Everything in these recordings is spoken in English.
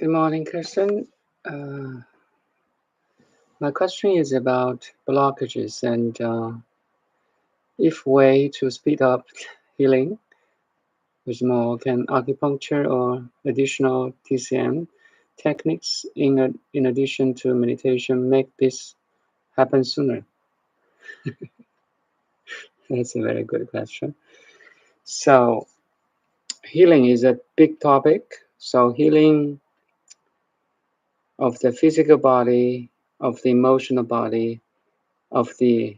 Good morning, Kirsten. Uh, my question is about blockages and if way to speed up healing with more can acupuncture or additional TCM techniques in addition to meditation make this happen sooner? That's a very good question. So healing is a big topic. So healing of the physical body, of the emotional body, of the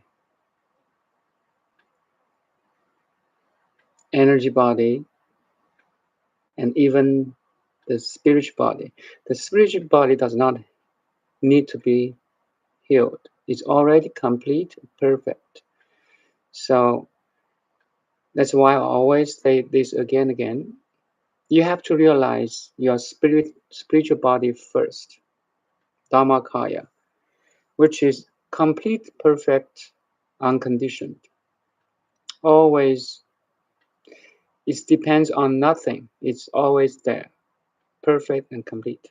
energy body, and even the spiritual body. The spiritual body does not need to be healed. It's already complete, perfect. So that's why I always say this again and again. You have to realize your spiritual body first, Dharmakaya, which is complete, perfect, unconditioned. Always, it depends on nothing. It's always there, perfect and complete.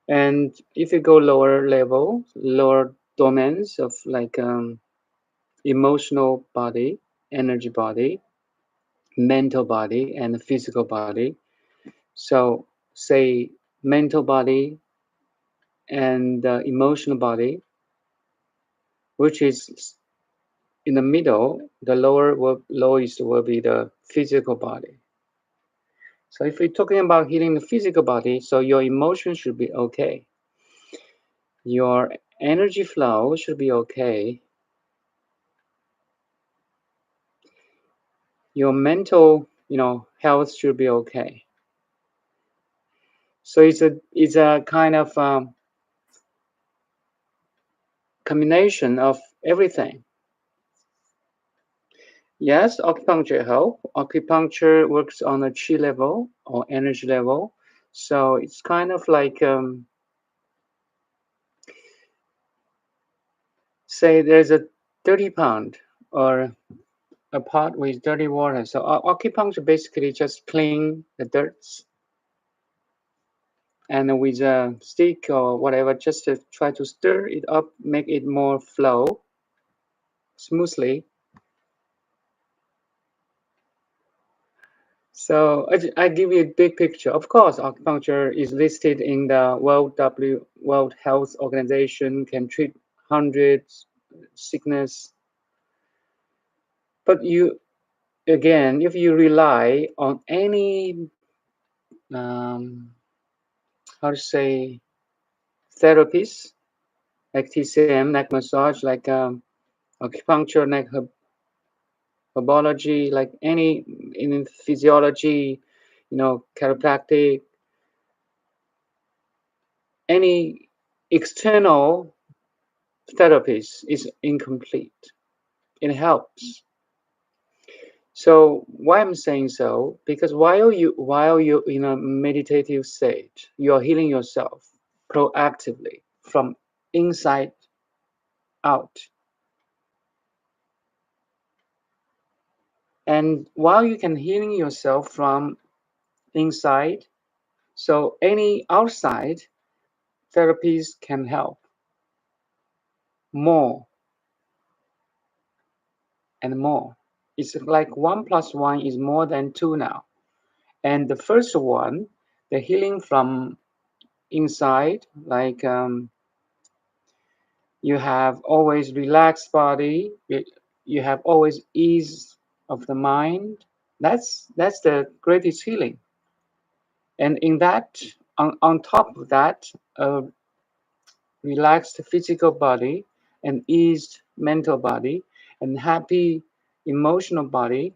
And if you go lower level, lower domains of like emotional body, energy body, mental body, and physical body. So, say mental body and emotional body, which is in the middle, the lowest will be the physical body. So, if we're talking about healing the physical body, so your emotion should be okay, your energy flow should be okay, your mental, health should be okay. So it's a kind of combination of everything. Yes, acupuncture help. Acupuncture works on a chi level or energy level. So it's kind of like say there's a dirty pond or a pot with dirty water. So acupuncture basically just clean the dirt and with a stick or whatever, just to try to stir it up, make it more flow smoothly. So I give you a big picture. Of course, acupuncture is listed in the World Health Organization, can treat hundreds sickness. But again, if you rely on any um, how to say therapies like TCM, like massage, like acupuncture, like herbology, like any in physiology, chiropractic, any external therapies is incomplete. It helps. So why I'm saying so? Because while you're in a meditative state, you are healing yourself proactively from inside out. And while you can healing yourself from inside, so any outside therapies can help more and more. It's like 1 plus 1 is more than 2 now. And the first one, the healing from inside, like you have always relaxed body, you have always ease of the mind. That's the greatest healing. And in that, on top of that, a relaxed physical body, and eased mental body, and happy emotional body,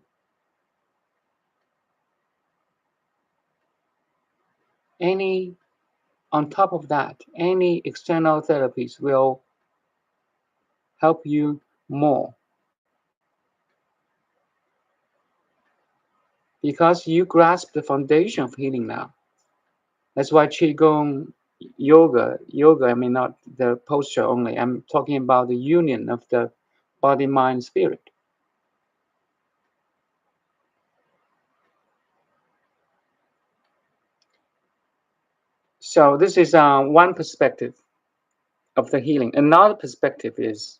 any on top of that, any external therapies will help you more because you grasp the foundation of healing now. That's why Qigong yoga, I mean, not the posture only. I'm talking about the union of the body, mind, spirit. So this is one perspective of the healing. Another perspective is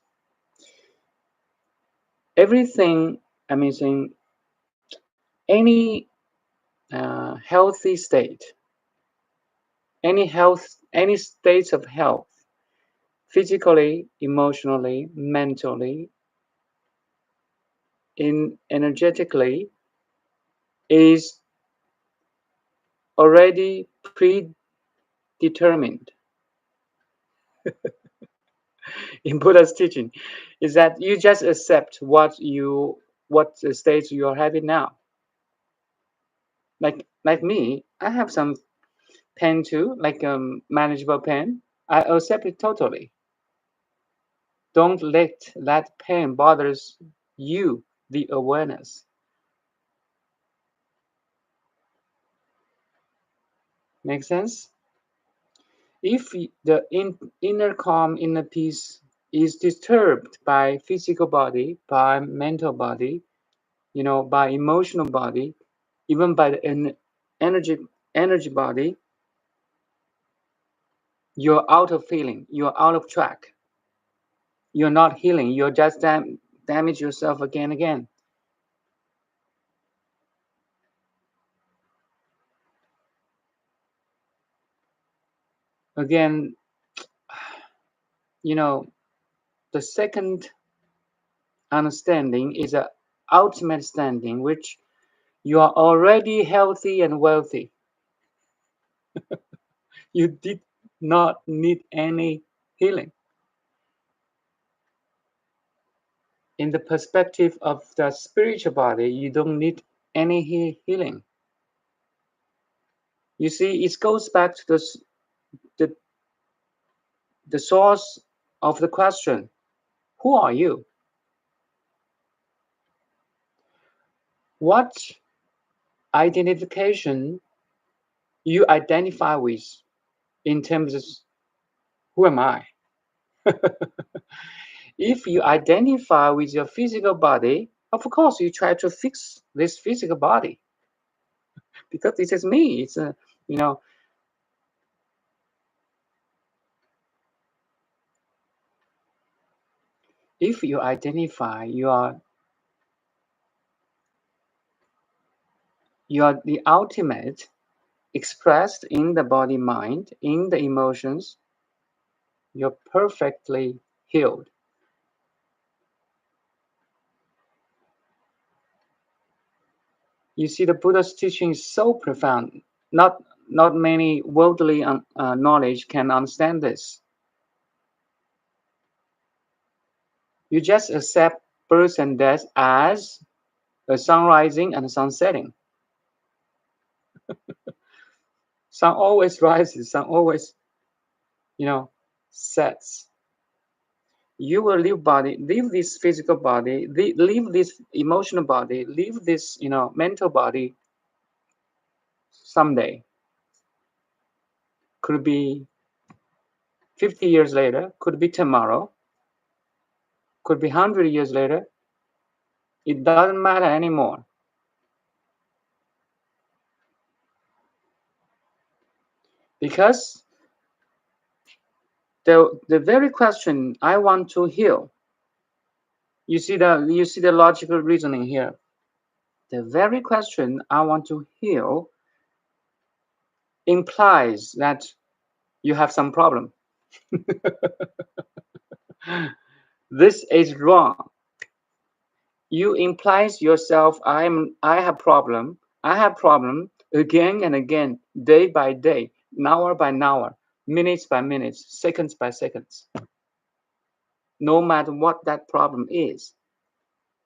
everything. I mean, saying any healthy state, any states of health, physically, emotionally, mentally, energetically, is already predetermined in Buddha's teaching. Is that you just accept what the states you are having now. Like me, I have some pain too, like manageable pain. I accept it totally. Don't let that pain bothers you. The awareness. Make sense? If the inner calm, inner peace is disturbed by physical body, by mental body, by emotional body, even by the energy body, you're out of feeling, you're out of track. You're not healing, you're just damage yourself again and again. Again, the second understanding is an ultimate standing, which you are already healthy and wealthy. You did not need any healing. In the perspective of the spiritual body, you don't need any healing. You see, it goes back to the source of the question. Who are you? What identification you identify with in terms of who am I? If you identify with your physical body, of course you try to fix this physical body because this is me. It's if you identify, you are the ultimate expressed in the body, mind, in the emotions. You're perfectly healed. You see, the Buddha's teaching is so profound. Not many worldly knowledge can understand this. You just accept birth and death as a sun rising and a sun setting. Sun always rises, sun always, sets. You will leave this physical body, leave this emotional body, leave this, mental body someday. Could be 50 years later, could be tomorrow, could be 100 years later. It doesn't matter anymore. Because the very question I want to heal, you see the logical reasoning here. The very question I want to heal implies that you have some problem. This is wrong. You implies yourself, I have problem. I have problem again and again, day by day, hour by hour, minutes by minutes, seconds by seconds. No matter what that problem is,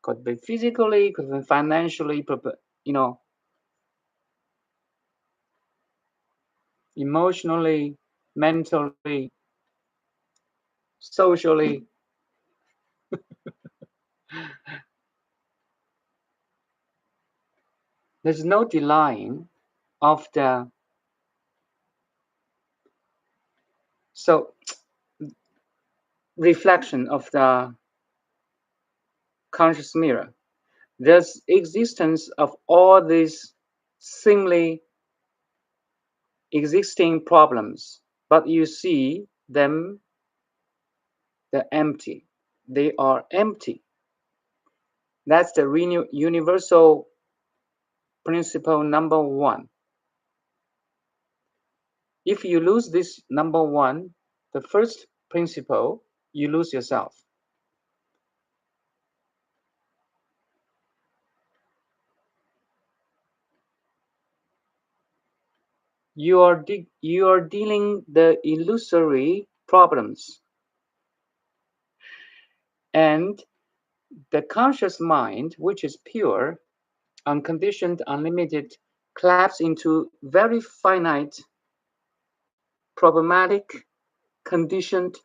could be physically, could be financially, emotionally, mentally, socially. There's no denying of the reflection of the conscious mirror. There's existence of all these seemingly existing problems, but you see them, they're empty. They are empty. That's the universal principle number one. If you lose this number one, the first principle, you lose yourself. You are dealing the illusory problems, and the conscious mind, which is pure, unconditioned, unlimited, collapse into very finite, problematic, conditioned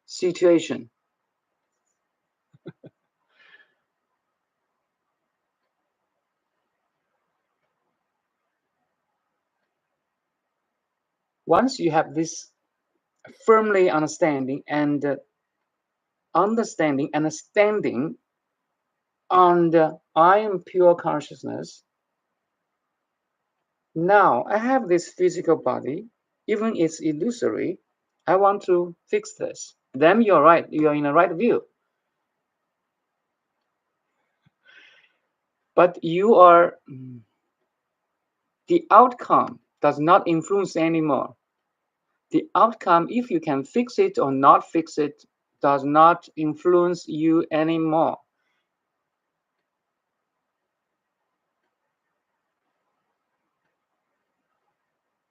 situation. Once you have this firmly understanding and standing on the I am pure consciousness, now I have this physical body, even it's illusory, I want to fix this. Then you're right, you're in the right view. But you are, the outcome does not influence anymore. The outcome, if you can fix it or not fix it, does not influence you anymore.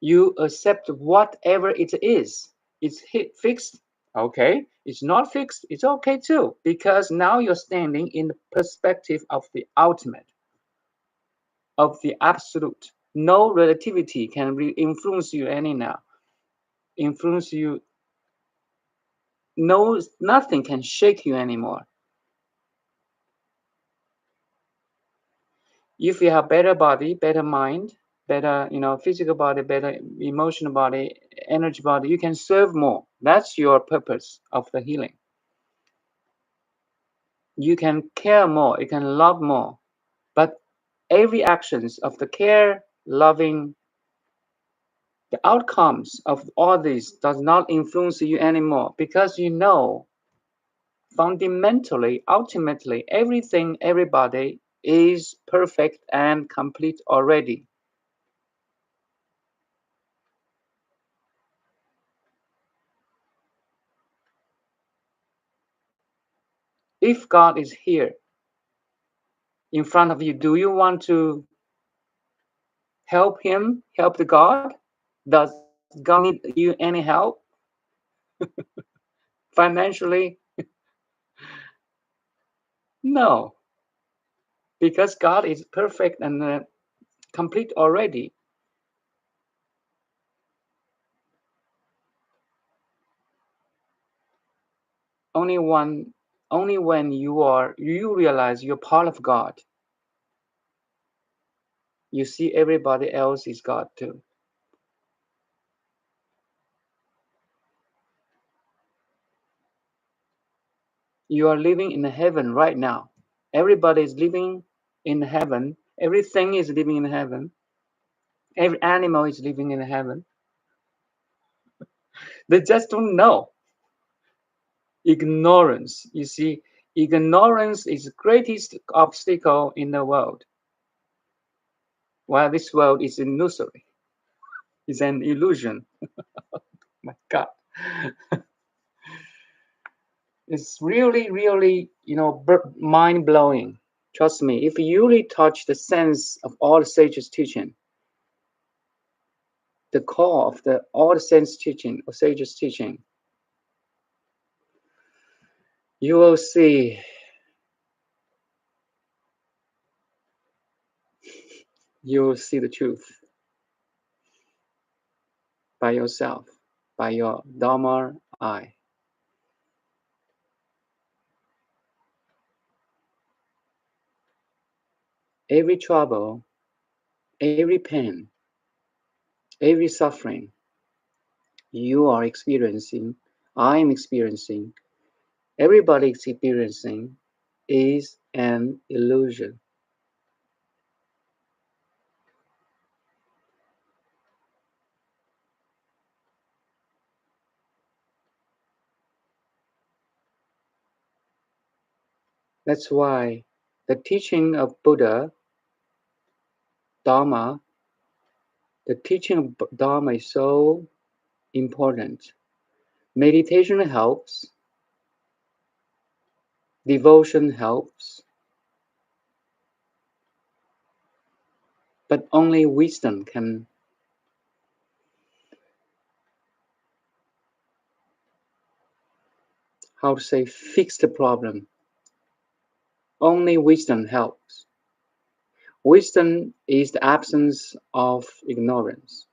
You accept whatever it is. It's fixed, okay. It's not fixed, it's okay too, because now you're standing in the perspective of the ultimate, of the absolute. No relativity can influence you any now. Influence you. No, nothing can shake you anymore. If you have better body, better mind, better, physical body, better emotional body, energy body, you can serve more. That's your purpose of the healing. You can care more, you can love more, but every actions of the care, loving, the outcomes of all this does not influence you anymore, because you know fundamentally, ultimately, everything, everybody is perfect and complete already. If God is here in front of you, do you want to help him, help the God? Does God need you any help financially? No, because God is perfect and complete already. Only when you realize you're part of God, you see everybody else is God too. You are living in heaven right now. Everybody is living in heaven. Everything is living in heaven. Every animal is living in heaven. They just don't know. Ignorance. You see, ignorance is the greatest obstacle in the world. While this world is illusory, it's an illusion. My God. It's really, really, mind blowing. Trust me, if you really touch the sense of all the sages' teaching, the core of all the sense teaching or sages' teaching, you will see. You will see the truth by yourself, by your Dharma eye. Every trouble, every pain, every suffering you are experiencing, I am experiencing, everybody is experiencing, is an illusion. That's why the teaching of Buddha, Dharma, the teaching of Dharma is so important. Meditation helps, devotion helps, but only wisdom can, how to say, fix the problem. Only wisdom helps. Wisdom is the absence of ignorance.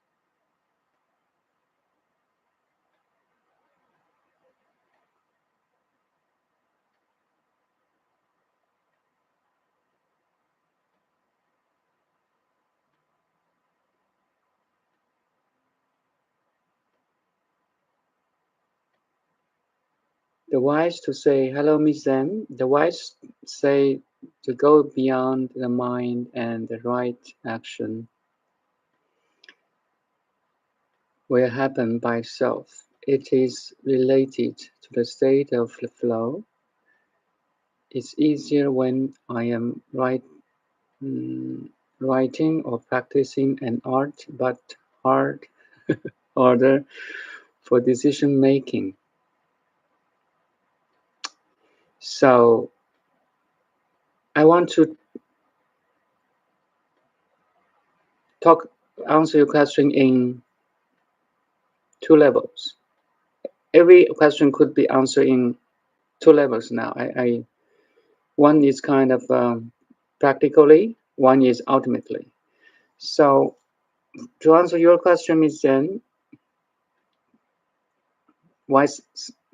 The wise to say, hello, Miss Zen. The wise say to go beyond the mind and the right action will happen by itself. It is related to the state of the flow. It's easier when I am writing or practicing an art, but hard order for decision making. So I want to answer your question in two levels. Every question could be answered in two levels now. One is kind of practically, one is ultimately. So to answer your question, Ms. Zen,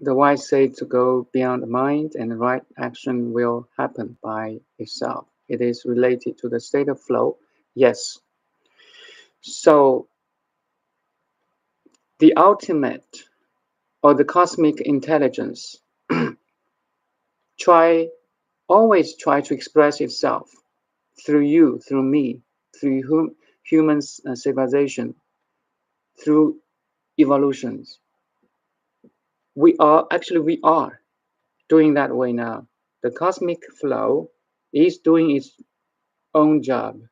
the wise say to go beyond the mind and the right action will happen by itself. It is related to the state of flow. Yes. So the ultimate or the cosmic intelligence always try to express itself through you, through me, through human civilization, through evolutions. We are doing that way now. The cosmic flow is doing its own job,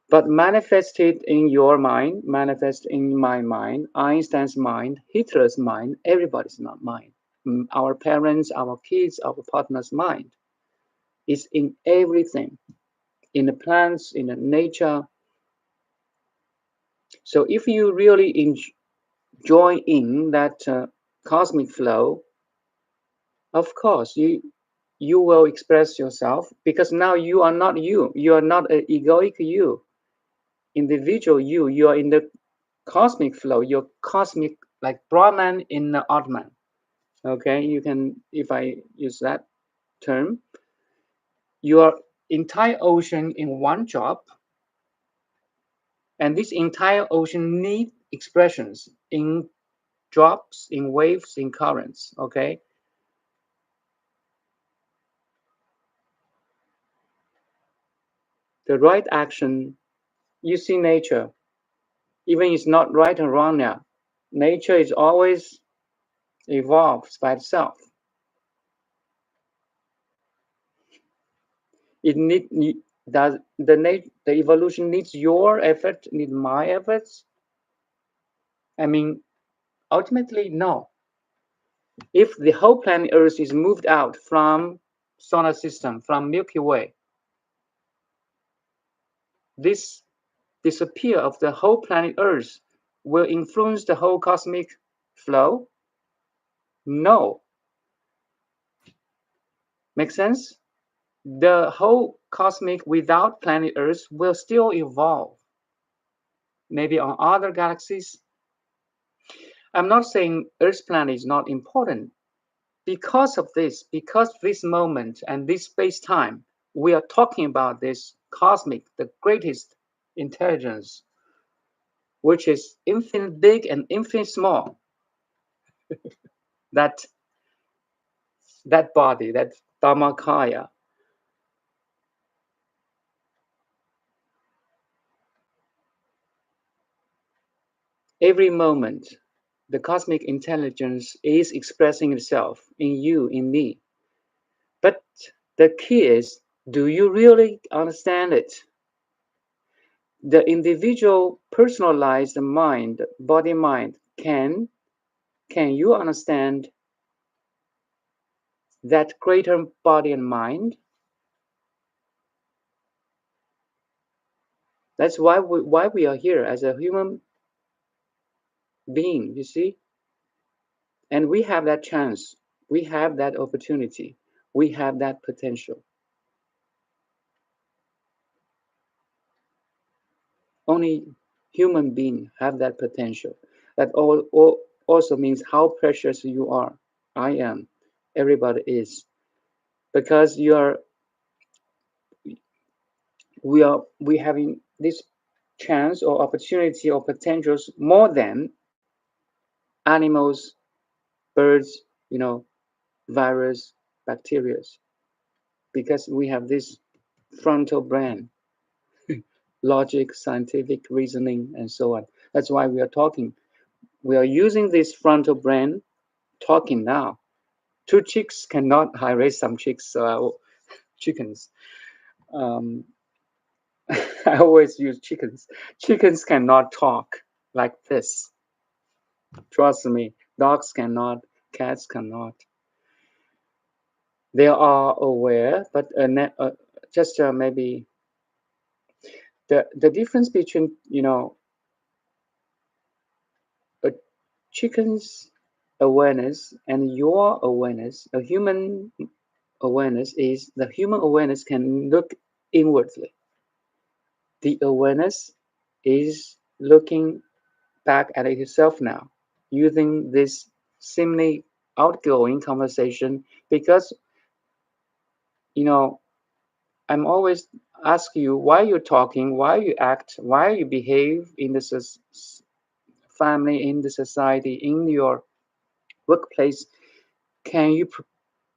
but manifested in your mind, manifest in my mind, Einstein's mind, Hitler's mind, everybody's not mind. Our parents, our kids, our partner's mind is in everything, in the plants, in the nature. So if you really join in that cosmic flow, of course you will express yourself, because now you are not you. You are not an egoic you, individual you. You are in the cosmic flow. You're cosmic, like Brahman in the Atman. Okay, you can, if I use that term, your entire ocean in one drop, and this entire ocean need expressions in drops, in waves, in currents. Okay, the right action, you see nature, even it's not right or wrong now. Nature is always evolves by itself. It does the evolution needs your effort, need my efforts? I mean, ultimately, no. If the whole planet Earth is moved out from solar system, from Milky Way, this disappear of the whole planet Earth will influence the whole cosmic flow? No. Make sense? The whole cosmic without planet Earth will still evolve. Maybe on other galaxies. I'm not saying Earth's planet is not important. Because of this moment and this space-time, we are talking about this cosmic, the greatest intelligence, which is infinite big and infinite small. That body, that Dharmakaya. Every moment, the cosmic intelligence is expressing itself in you, in me. But The key is, do you really understand it? The individual personalized mind, body mind, can you understand that greater body and mind? That's why we are here as a human being, you see? And we have that chance. We have that opportunity. We have that potential. Only human beings have that potential. That all also means how precious you are. I am. Everybody is. Because we having this chance or opportunity or potentials more than animals, birds, virus, bacteria, because we have this frontal brain, logic, scientific reasoning, and so on. That's why we are talking. We are using this frontal brain talking now. Two chicks cannot, I raised some chicks, chickens. Um, I always use chickens. Chickens cannot talk like this. Trust me, dogs cannot, cats cannot. They are aware, but just maybe the difference between a chicken's awareness and your awareness, a human awareness, is the human awareness can look inwardly. The awareness is looking back at itself now, using this seemingly outgoing conversation because you know I'm always ask you why you're talking, why you act, why you behave in the family, in the society, in your workplace. Can you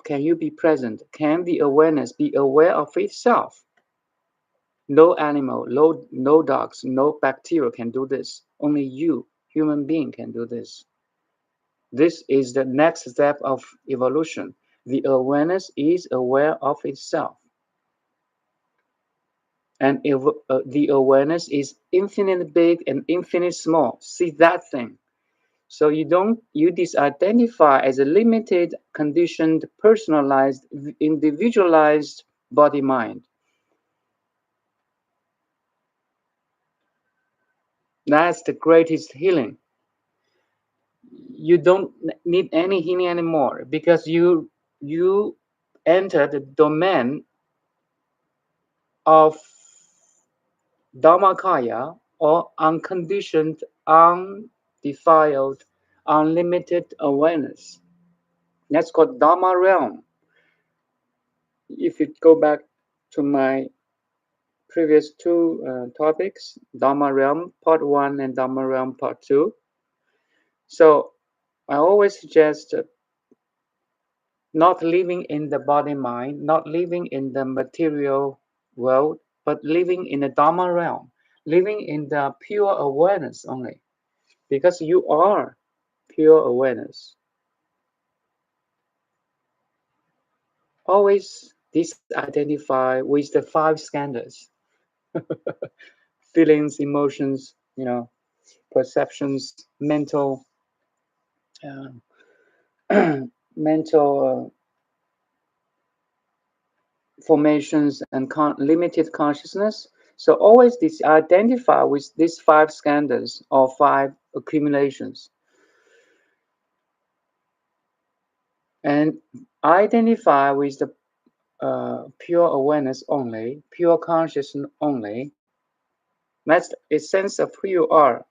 can you be present? Can the awareness be aware of itself? No animal, no dogs, no bacteria can do this. Only you, human being, can do this. This is the next step of evolution. The awareness is aware of itself. And the awareness is infinite big and infinite small. See that thing. So you disidentify as a limited, conditioned, personalized, individualized body mind. That's the greatest healing. You don't need any healing anymore because you enter the domain of Dharmakaya, or unconditioned, undefiled, unlimited awareness. That's called Dharma realm. If you go back to my previous two topics, Dharma realm part one and Dharma realm part two. So I always suggest not living in the body mind, not living in the material world, but living in the Dharma realm, living in the pure awareness only, because you are pure awareness. Always disidentify with the five skandhas: feelings, emotions, perceptions, mental formations, and limited consciousness. So always identify with these five skandhas or five accumulations, and identify with the pure awareness only, pure consciousness only. That's a sense of who you are.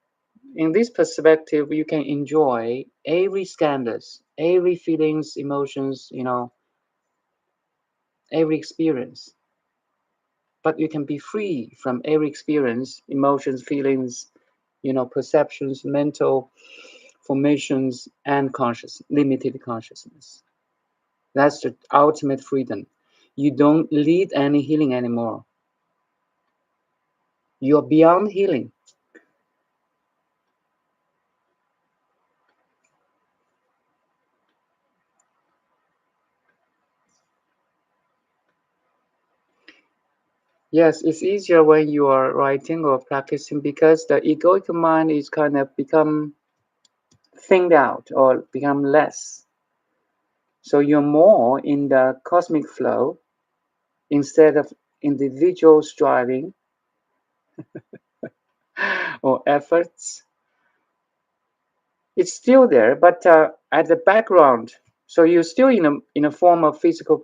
In this perspective, you can enjoy every skandhas, every feelings, emotions, every experience. But you can be free from every experience, emotions, feelings, perceptions, mental formations, and limited consciousness. That's the ultimate freedom. You don't need any healing anymore. You're beyond healing. Yes, it's easier when you are writing or practicing because the egoic mind is kind of become thinned out or become less. So you're more in the cosmic flow instead of individual striving or efforts. It's still there, but at the background. So you're still in a form of physical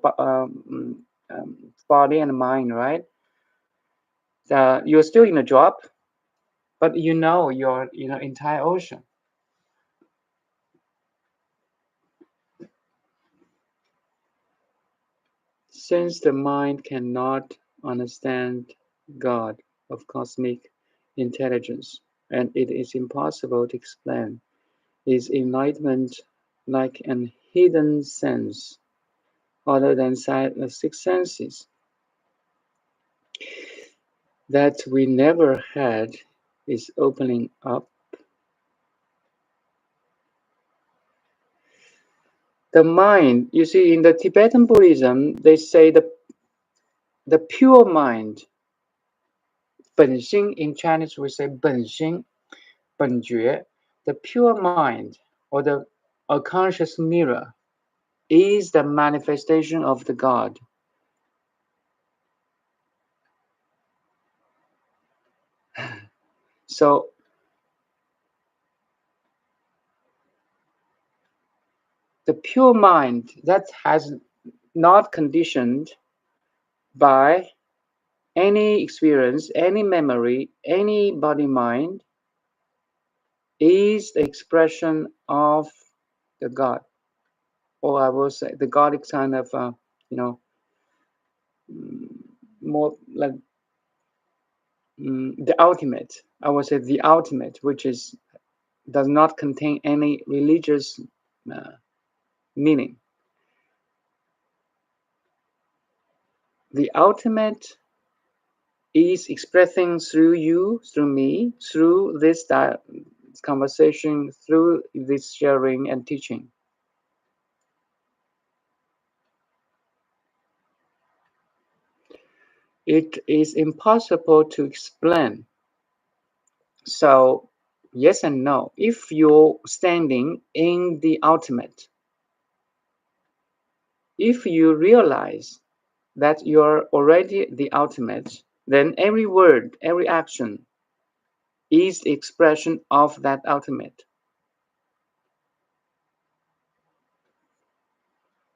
body and mind, right? You're still in a job, but you know your entire ocean. Since the mind cannot understand God of cosmic intelligence, and it is impossible to explain, is enlightenment like an hidden sense other than the six senses that we never had is opening up. The mind, you see, in the Tibetan Buddhism, they say the pure mind, 本心, in Chinese we say 本心, 本觉, the pure mind or the a conscious mirror is the manifestation of the God. So the pure mind that has not conditioned by any experience, any memory, any body mind is the expression of the God. Or I will say the God is kind of, you know, more like the ultimate. I would say the ultimate, which is does not contain any religious uh, meaning. The ultimate is expressing through you, through me, through this conversation, through this sharing and teaching. It is impossible to explain. So, yes and no. If you're standing in the ultimate, if you realize that you're already the ultimate, then every word, every action is the expression of that ultimate.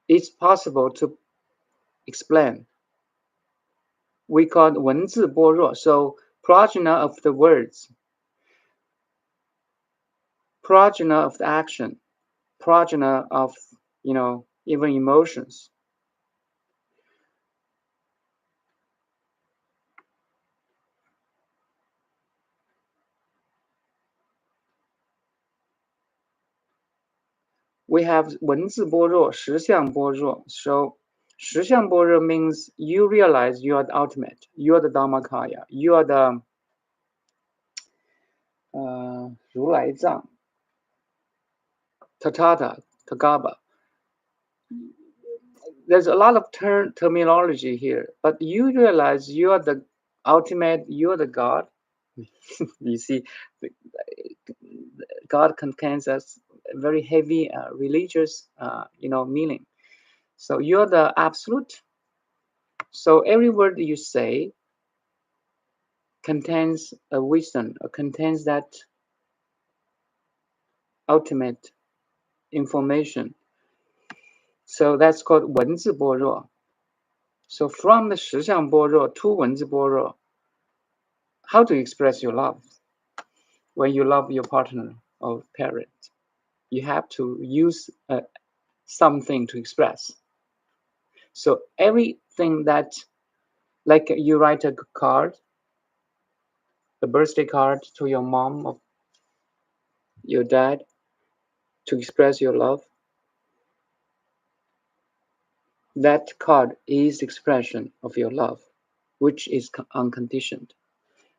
It's possible to explain. We call it 文字般若. So prajna of the words, prajna of the action, prajna of even emotions. We have 文字般若, 实相般若. So 实相般若 means you realize you are the ultimate, you are the Dharmakaya, you are the 如来藏, Tathata, Tagaba. There's a lot of terminology here, but you realize you are the ultimate, you are the God. You see, God contains a very heavy religious, meaning. So you're the absolute. So every word you say contains a wisdom, or contains that ultimate information. So that's called 文字般若. So from the 实相般若 to 文字般若, how to express your love? When you love your partner or parent, you have to use something to express. So everything that, like you write a card, a birthday card to your mom or your dad to express your love, that card is expression of your love, which is unconditioned.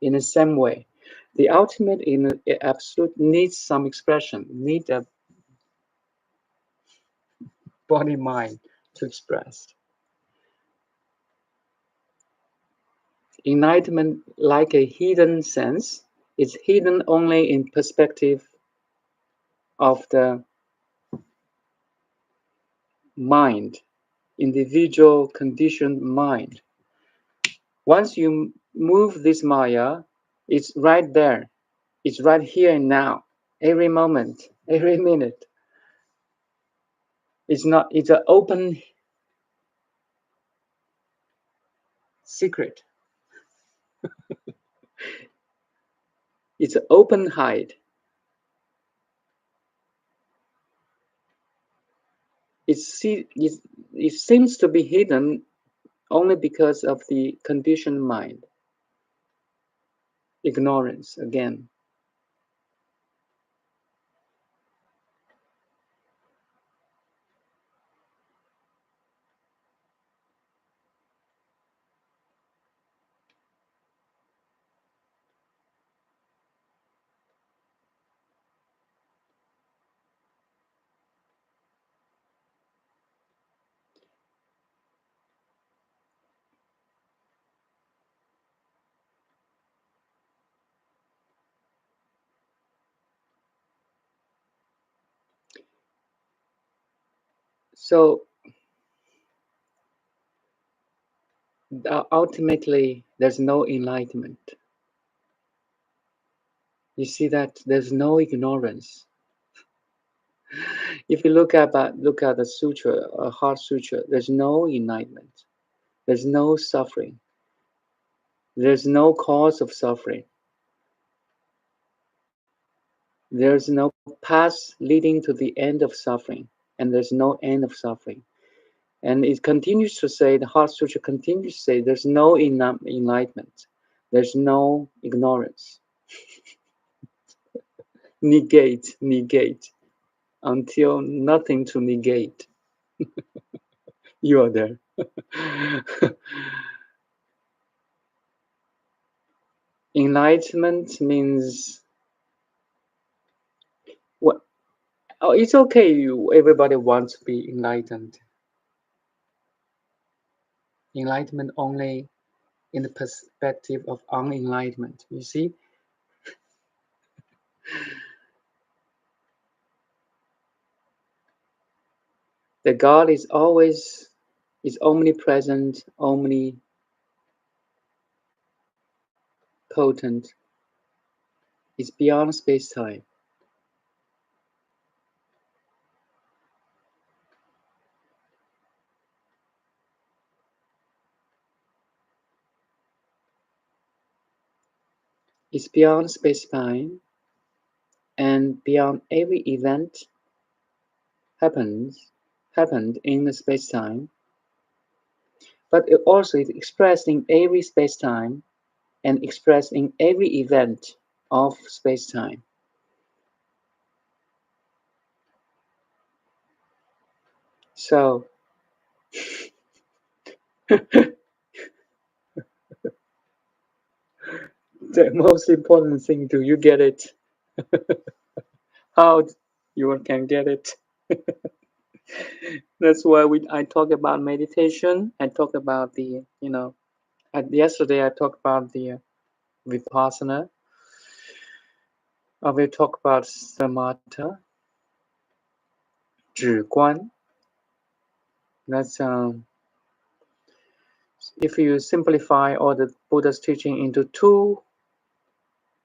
In the same way, the ultimate in the absolute needs some expression, need a body mind to express. Enlightenment, like a hidden sense, is hidden only in perspective of the mind, individual conditioned mind. Once you move this Maya, it's right there. It's right here and now, every moment, every minute. It's not, it's an open secret. It's an open hide. It seems to be hidden only because of the conditioned mind. Ignorance again. So ultimately, there's no enlightenment. You see that there's no ignorance. If you look at the sutra, a heart sutra, there's no enlightenment. There's no suffering. There's no cause of suffering. There's no path leading to the end of suffering, and there's no end of suffering. And it continues to say, the Heart Sutra continues to say, there's no enlightenment. There's no ignorance. Negate, until nothing to negate. You are there. Enlightenment means what? Oh, it's okay. Everybody wants to be enlightened. Enlightenment only in the perspective of unenlightenment. You see, the God is always omnipresent, omnipotent, is beyond space-time. It's beyond space-time, and beyond every event happened in the space-time, but it also is expressed in every space-time and expressed in every event of space-time. So the most important thing, do you get it? How you can get it? That's why I talk about meditation. I talk about the, yesterday I talked about the Vipassana. I will talk about Samatha, 止观. That's if you simplify all the Buddha's teaching into two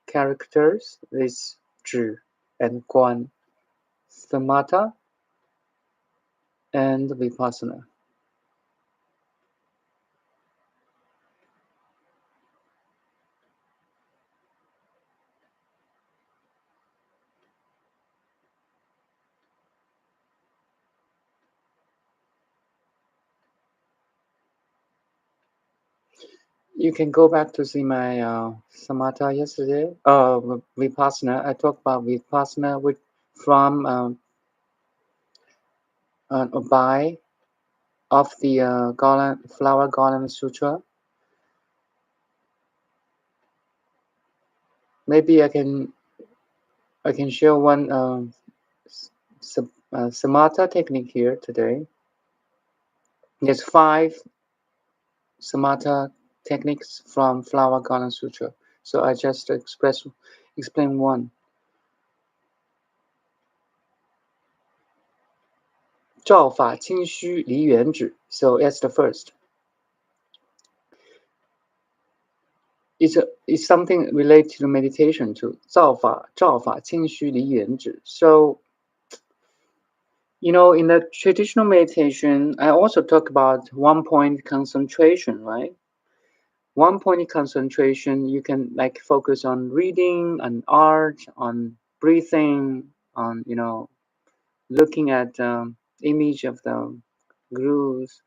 characters, this 止 and 观, Samatha and Vipassana. You can go back to see my Samatha yesterday. Vipassana. I talked about Vipassana from an Obai of the Flower Garden Sutra. Maybe I can share one Samatha technique here today. There's 5 Samatha techniques from Flower Garden Sutra. So I just explain one. 照法清虚离原指. So that's the first. It's something related to meditation too. 照法清虚离原指. So in the traditional meditation, I also talk about one-point concentration, right? One-point concentration, you can like focus on reading, on art, on breathing, on looking at image of the gurus.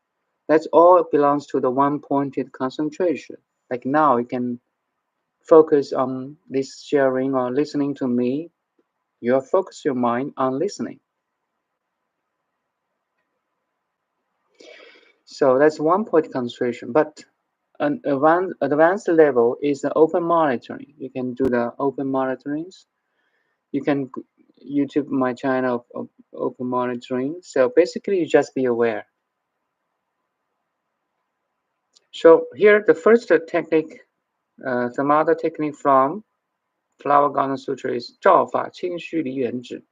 That's all belongs to the one-pointed concentration. Like now, you can focus on this sharing or listening to me. You focus your mind on listening. So that's one-point concentration. But an advanced level is the open monitoring. You can do the open monitorings. You can YouTube my channel of open monitoring. So basically, you just be aware. So here, the first technique, some other technique from Flower Garden Sutra is 照法清虚离原指.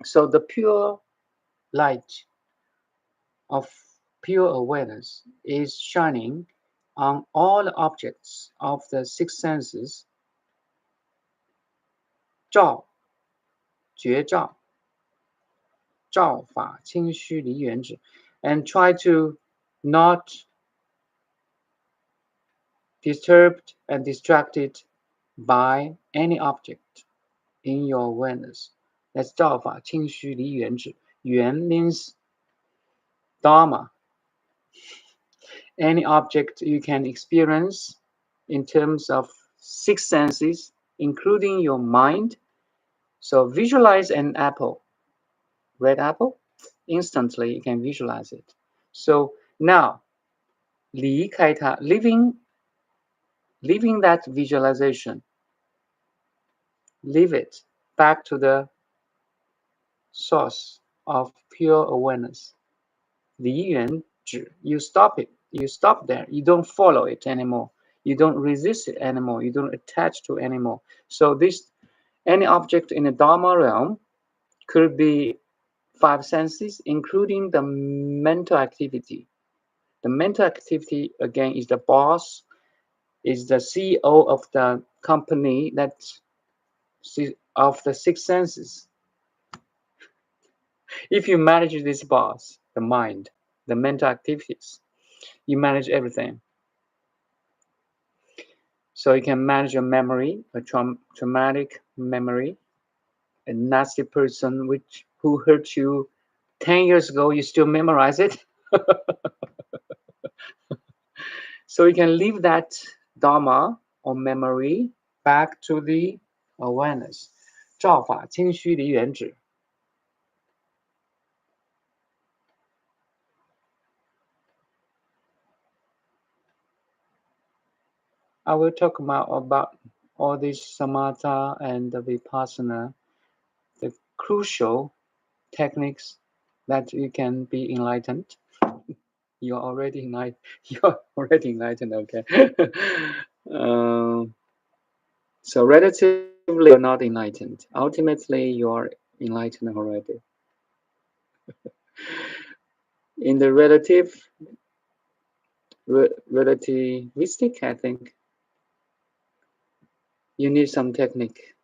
So the pure light of pure awareness is shining on all the objects of the six senses. 照觉照照法清虚离原指, and try to not disturbed and distracted by any object in your awareness. That's 照法清虚离原指. 原 means Dharma. Any object you can experience in terms of six senses, including your mind. So visualize an apple, red apple, instantly you can visualize it. So now, 离开它, leaving that visualization, leave it back to the source of pure awareness. 离原指, you stop it. You stop there. You don't follow it anymore. You don't resist it anymore. You don't attach to it anymore. So any object in the Dharma realm could be five senses, including the mental activity. The mental activity, again, is the boss, is the CEO of the company of the six senses. If you manage this boss, the mind, the mental activities, you manage everything. So you can manage your memory, a traumatic memory, a nasty person who hurt you 10 years ago, you still memorize it. So you can leave that Dharma or memory back to the awareness. 照法清虚离原指. I will talk about all these samatha and the vipassana, the crucial techniques that you can be enlightened. You're already enlightened, okay. So relatively, you're not enlightened. Ultimately, you're enlightened already. In the relativistic, I think you need some technique.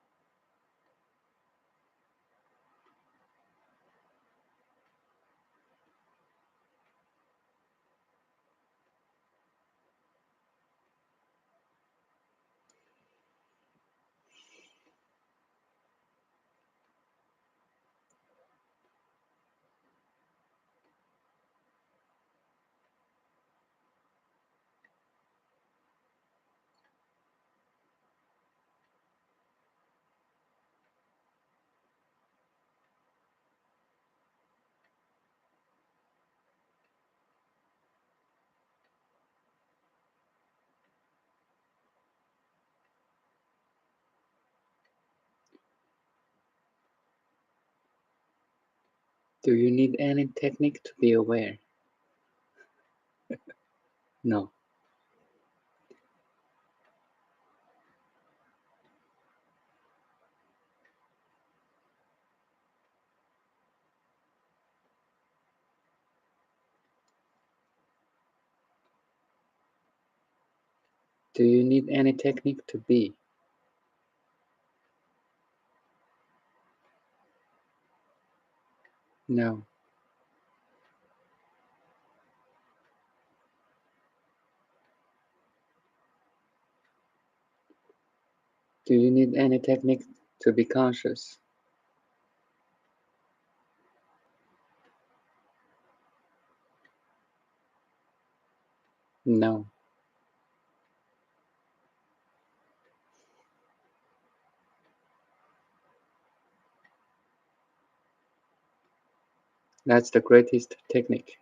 Do you need any technique to be aware? No. Do you need any technique to be? No. Do you need any technique to be conscious? No. That's the greatest technique.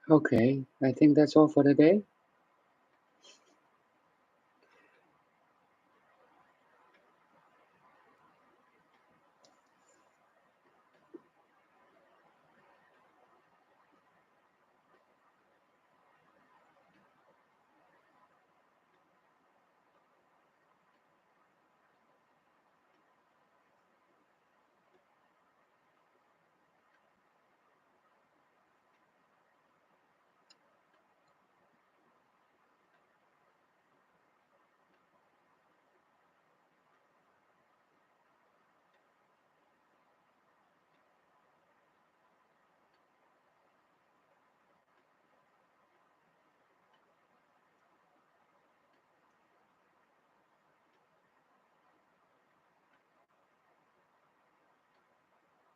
Okay, I think that's all for today.